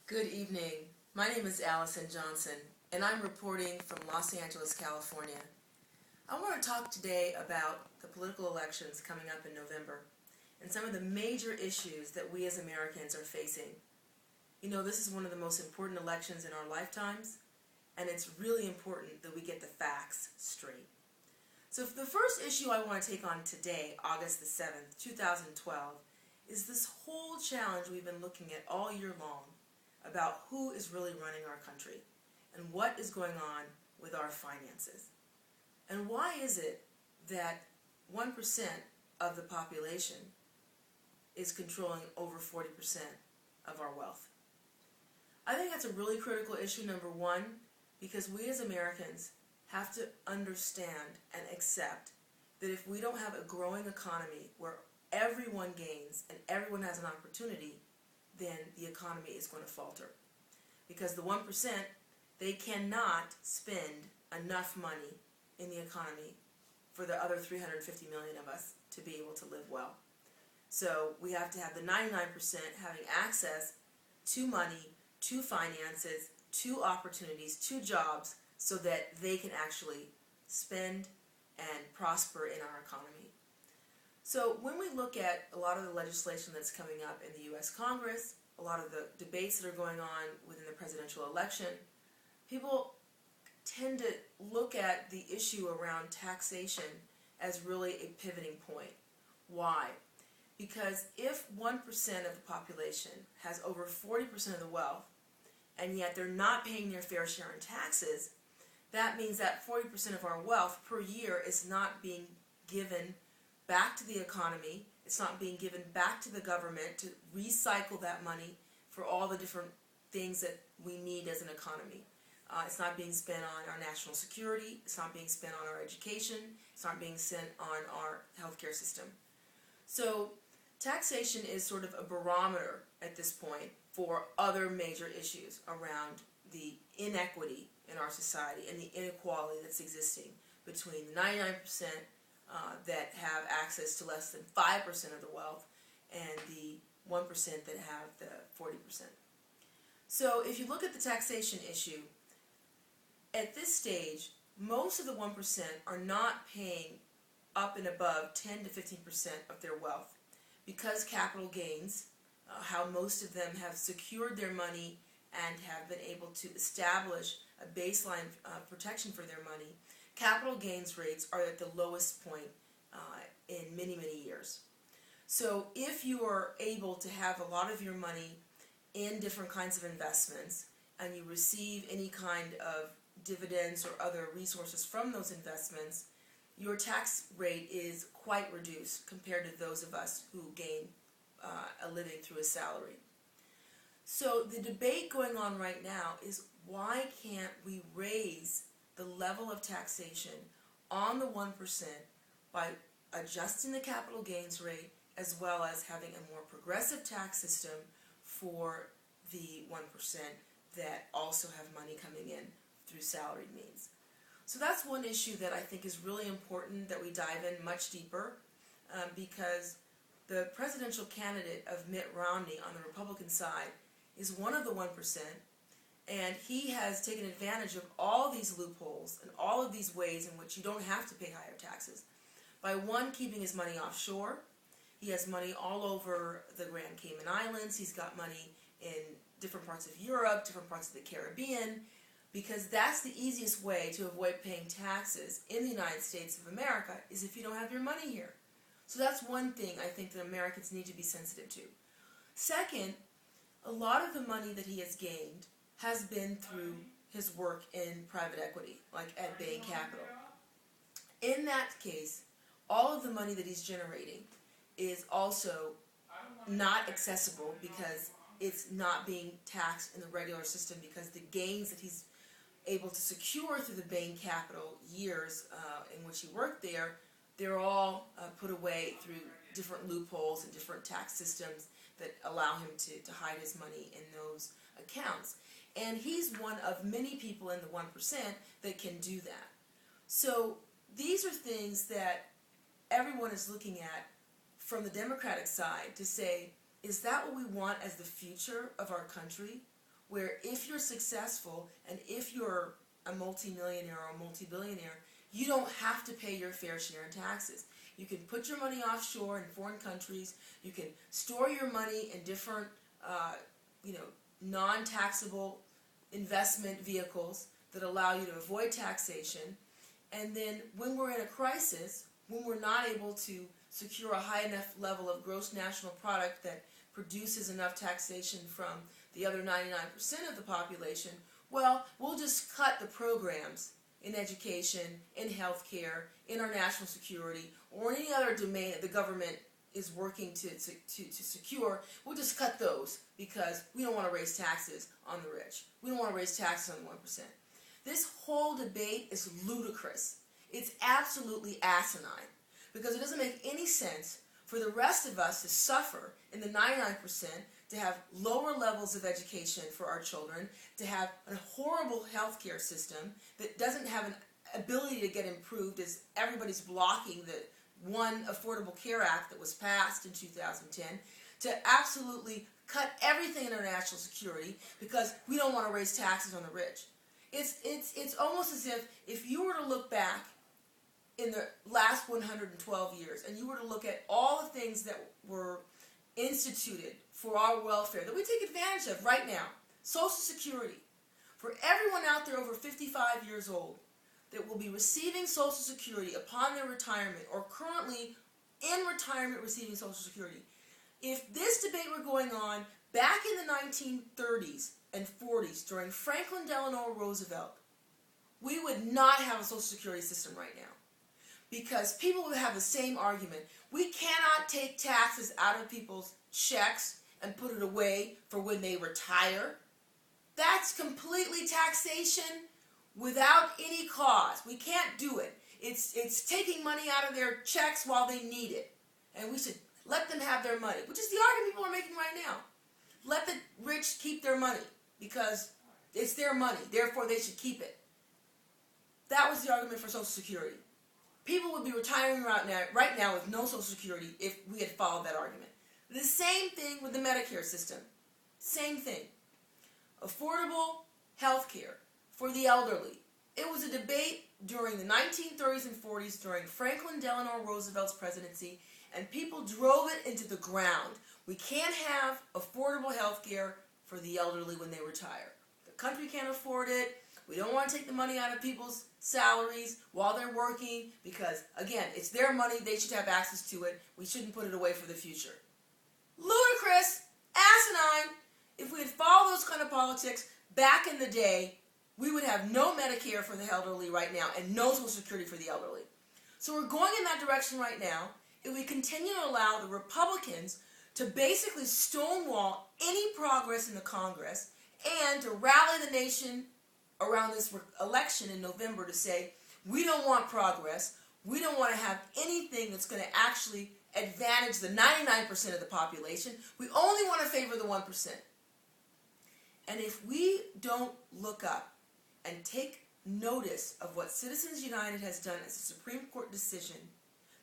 Good evening. My name is Allison Johnson, and I'm reporting from Los Angeles, California. I want to talk today about the political elections coming up in November and some of the major issues that we as Americans are facing. You know, this is one of the most important elections in our lifetimes, and it's really important that we get the facts straight. So the first issue I want to take on today, August the 7th, 2012, is this whole challenge we've been looking at all year long about who is really running our country and what is going on with our finances. And why is it that 1% of the population is controlling over 40% of our wealth? I think that's a really critical issue, number one, because we as Americans have to understand and accept that if we don't have a growing economy where everyone gains and everyone has an opportunity, then the economy is going to falter. Because the 1%, they cannot spend enough money in the economy for the other 350 million of us to be able to live well. So we have to have the 99% having access to money, to finances, to opportunities, to jobs, so that they can actually spend and prosper in our economy. So when we look at a lot of the legislation that's coming up in the U.S. Congress, a lot of the debates that are going on within the presidential election, people tend to look at the issue around taxation as really a pivoting point. Why? Because if 1% of the population has over 40% of the wealth, and yet they're not paying their fair share in taxes, that means that 40% of our wealth per year is not being given back to the economy. It's not being given back to the government to recycle that money for all the different things that we need as an economy. It's not being spent on our national security. It's not being spent on our education. It's not being spent on our healthcare system. So taxation is sort of a barometer at this point for other major issues around the inequity in our society and the inequality that's existing between the 99% that have access to less than 5% of the wealth and the 1% that have the 40%. So if you look at the taxation issue, at this stage, most of the 1% are not paying up and above 10 to 15% of their wealth because capital gains, how most of them have secured their money and have been able to establish a baseline protection for their money. Capital gains rates are at the lowest point in many, many years. So if you are able to have a lot of your money in different kinds of investments and you receive any kind of dividends or other resources from those investments, your tax rate is quite reduced compared to those of us who gain a living through a salary. So the debate going on right now is why can't we raise the level of taxation on the 1% by adjusting the capital gains rate as well as having a more progressive tax system for the 1% that also have money coming in through salaried means. So that's one issue that I think is really important that we dive in much deeper because the presidential candidate of Mitt Romney on the Republican side is one of the 1%, and he has taken advantage of all these loopholes and all of these ways in which you don't have to pay higher taxes. By one, keeping his money offshore. He has money all over the Grand Cayman Islands. He's got money in different parts of Europe, different parts of the Caribbean, because that's the easiest way to avoid paying taxes in the United States of America is if you don't have your money here. So that's one thing I think that Americans need to be sensitive to. Second, a lot of the money that he has gained has been through his work in private equity, like at Bain Capital. In that case, all of the money that he's generating is also not accessible because it's not being taxed in the regular system because the gains that he's able to secure through the Bain Capital years in which he worked there, they're all put away through different loopholes and different tax systems that allow him to hide his money in those accounts. And he's one of many people in the 1% that can do that. So these are things that everyone is looking at from the Democratic side to say, is that what we want as the future of our country? where if you're successful and if you're a multimillionaire or a multi-billionaire, you don't have to pay your fair share in taxes. You can put your money offshore in foreign countries. You can store your money in different, non-taxable investment vehicles that allow you to avoid taxation. And then when we're in a crisis, when we're not able to secure a high enough level of gross national product that produces enough taxation from the other 99% of the population, well, we'll just cut the programs in education, in healthcare, in our national security, or in any other domain that the government is working to secure. We'll just cut those because we don't want to raise taxes on the rich. We don't want to raise taxes on the 1%. This whole debate is ludicrous. It's absolutely asinine because it doesn't make any sense for the rest of us to suffer in the 99%, to have lower levels of education for our children, to have a horrible healthcare system that doesn't have an ability to get improved as everybody's blocking the one Affordable Care Act that was passed in 2010, to absolutely cut everything in our national security because we don't want to raise taxes on the rich. It's almost as if you were to look back in the last 112 years and you were to look at all the things that were instituted for our welfare that we take advantage of right now. Social Security. For everyone out there over 55 years old that will be receiving Social Security upon their retirement or currently in retirement receiving Social Security. If this debate were going on back in the 1930s and 40s during Franklin Delano Roosevelt, we would not have a Social Security system right now. Because people would have the same argument. We cannot take taxes out of people's checks and put it away for when they retire. That's completely taxation without any cause. We can't do it. It's taking money out of their checks while they need it. And we should let them have their money, which is the argument people are making right now. Let the rich keep their money because it's their money. Therefore, they should keep it. That was the argument for Social Security. People would be retiring right now with no Social Security if we had followed that argument. The same thing with the Medicare system. Same thing. Affordable health care for the elderly. It was a debate during the 1930s and 40s during Franklin Delano Roosevelt's presidency, and people drove it into the ground. We can't have affordable health care for the elderly when they retire. The country can't afford it. We don't want to take the money out of people's salaries while they're working because, again, it's their money. They should have access to it. We shouldn't put it away for the future. Ludicrous, asinine. If we had followed those kind of politics back in the day, we would have no Medicare for the elderly right now and no Social Security for the elderly. So we're going in that direction right now. If we continue to allow the Republicans to basically stonewall any progress in the Congress and to rally the nation around this election in November to say, we don't want progress, we don't want to have anything that's going to actually advantage the 99% of the population, we only want to favor the 1%. And if we don't look up and take notice of what Citizens United has done as a Supreme Court decision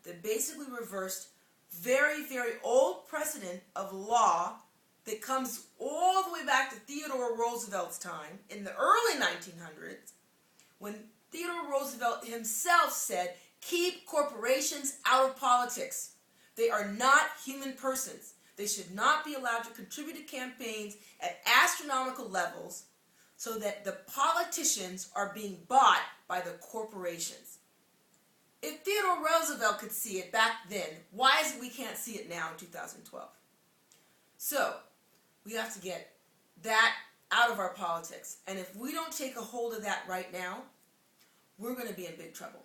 that basically reversed very, very old precedent of law that comes all the way back to Theodore Roosevelt's time in the early 1900s, when Theodore Roosevelt himself said, keep corporations out of politics. They are not human persons. They should not be allowed to contribute to campaigns at astronomical levels so that the politicians are being bought by the corporations. If Theodore Roosevelt could see it back then, why is it we can't see it now in 2012? So, we have to get that out of our politics. And if we don't take a hold of that right now, we're going to be in big trouble.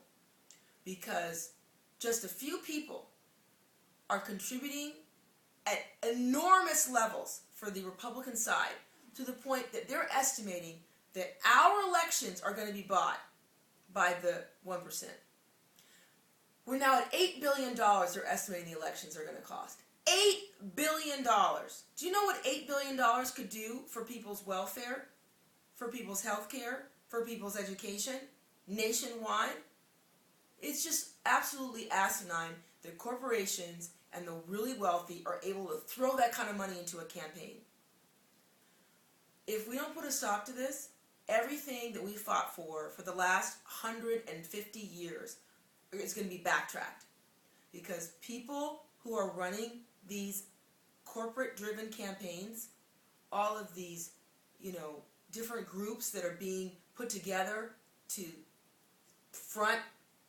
Because just a few people are contributing at enormous levels for the Republican side to the point that they're estimating that our elections are going to be bought by the 1%. We're now at $8 billion they're estimating the elections are going to cost. $8 billion. Do you know what $8 billion could do for people's welfare, for people's health care, for people's education, nationwide? It's just absolutely asinine that corporations and the really wealthy are able to throw that kind of money into a campaign. If we don't put a stop to this, everything that we fought for the last 150 years is going to be backtracked. Because people who are running these corporate-driven campaigns, all of these, different groups that are being put together to front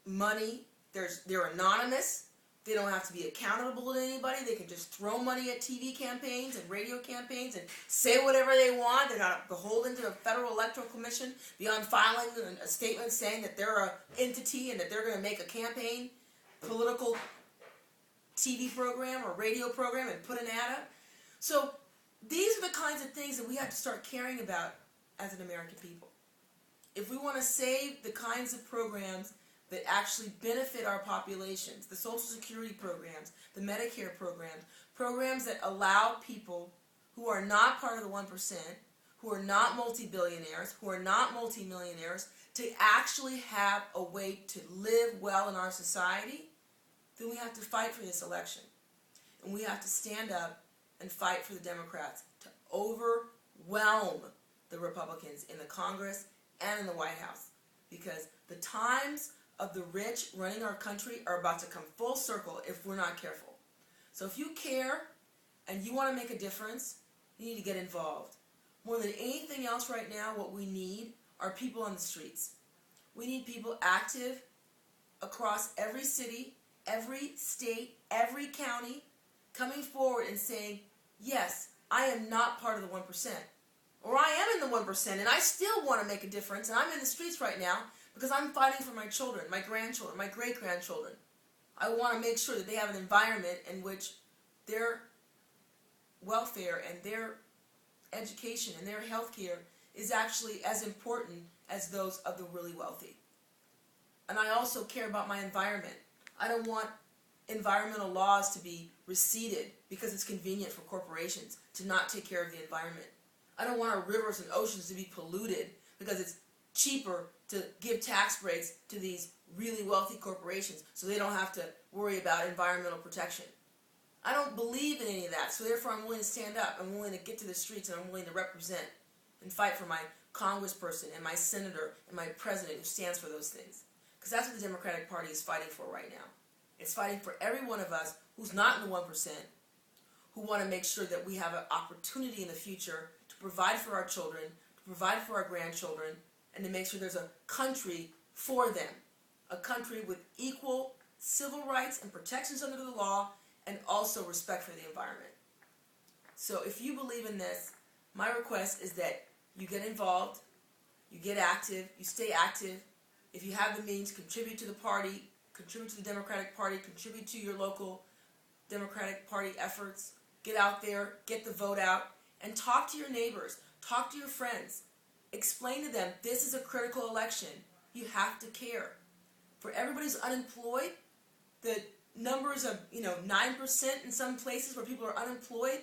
money, they're anonymous. They don't have to be accountable to anybody. They can just throw money at TV campaigns and radio campaigns and say whatever they want. They're not beholden to a federal electoral commission beyond filing a statement saying that they're an entity and that they're going to make a campaign, political TV program or radio program and put an ad up. So these are the kinds of things that we have to start caring about as an American people. If we want to save the kinds of programs that actually benefit our populations, the Social Security programs, the Medicare programs, programs that allow people who are not part of the 1%, who are not multi-billionaires, who are not multi-millionaires, to actually have a way to live well in our society, then we have to fight for this election. And we have to stand up and fight for the Democrats to overwhelm the Republicans in the Congress and in the White House. Because the times of the rich running our country are about to come full circle if we're not careful. So if you care and you want to make a difference, you need to get involved. More than anything else right now, what we need are people on the streets. We need people active across every city, every state, every county, coming forward and saying, yes, I am not part of the 1%. Or I am in the 1% and I still want to make a difference, and I'm in the streets right now because I'm fighting for my children, my grandchildren, my great-grandchildren. I want to make sure that they have an environment in which their welfare and their education and their health care is actually as important as those of the really wealthy. And I also care about my environment. I don't want environmental laws to be receded because it's convenient for corporations to not take care of the environment. I don't want our rivers and oceans to be polluted because it's cheaper to give tax breaks to these really wealthy corporations so they don't have to worry about environmental protection. I don't believe in any of that, so therefore I'm willing to stand up. I'm willing to get to the streets, and I'm willing to represent and fight for my congressperson and my senator and my president who stands for those things. Because that's what the Democratic Party is fighting for right now. It's fighting for every one of us who's not in the 1%, who want to make sure that we have an opportunity in the future to provide for our children, to provide for our grandchildren, and to make sure there's a country for them. A country with equal civil rights and protections under the law, and also respect for the environment. So if you believe in this, my request is that you get involved, you get active, you stay active. If you have the means, contribute to the party, contribute to the Democratic Party, contribute to your local Democratic Party efforts. Get out there, get the vote out, and talk to your neighbors, talk to your friends. Explain to them, this is a critical election. You have to care. For everybody who's unemployed, the numbers of 9% in some places where people are unemployed,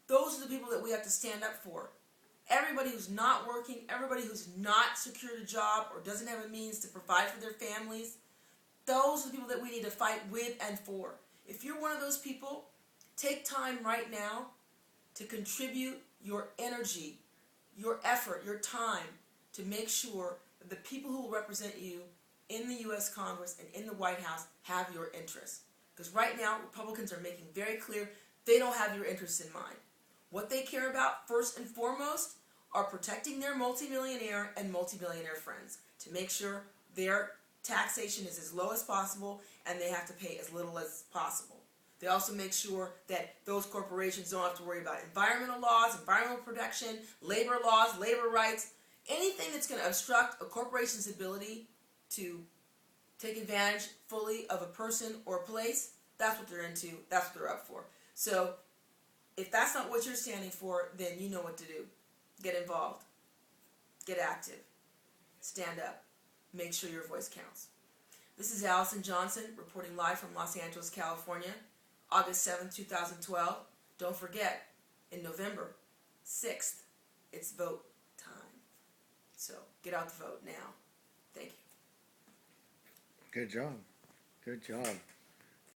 those are the people that we have to stand up for. Everybody who's not working, everybody who's not secured a job or doesn't have a means to provide for their families, those are the people that we need to fight with and for. If you're one of those people, take time right now to contribute your energy, your effort, your time to make sure that the people who will represent you in the U.S. Congress and in the White House have your interests. Because right now, Republicans are making very clear they don't have your interests in mind. What they care about, first and foremost, are protecting their multimillionaire and multi-billionaire friends to make sure their taxation is as low as possible and they have to pay as little as possible. They also make sure that those corporations don't have to worry about environmental laws, environmental protection, labor laws, labor rights, anything that's going to obstruct a corporation's ability to take advantage fully of a person or place. That's what they're into. That's what they're up for. So if that's not what you're standing for, then you know what to do. Get involved. Get active. Stand up. Make sure your voice counts. This is Allison Johnson reporting live from Los Angeles, California, August 7th, 2012. Don't forget, in November 6th, it's vote time. So get out the vote now. Thank you. Good job. Good job.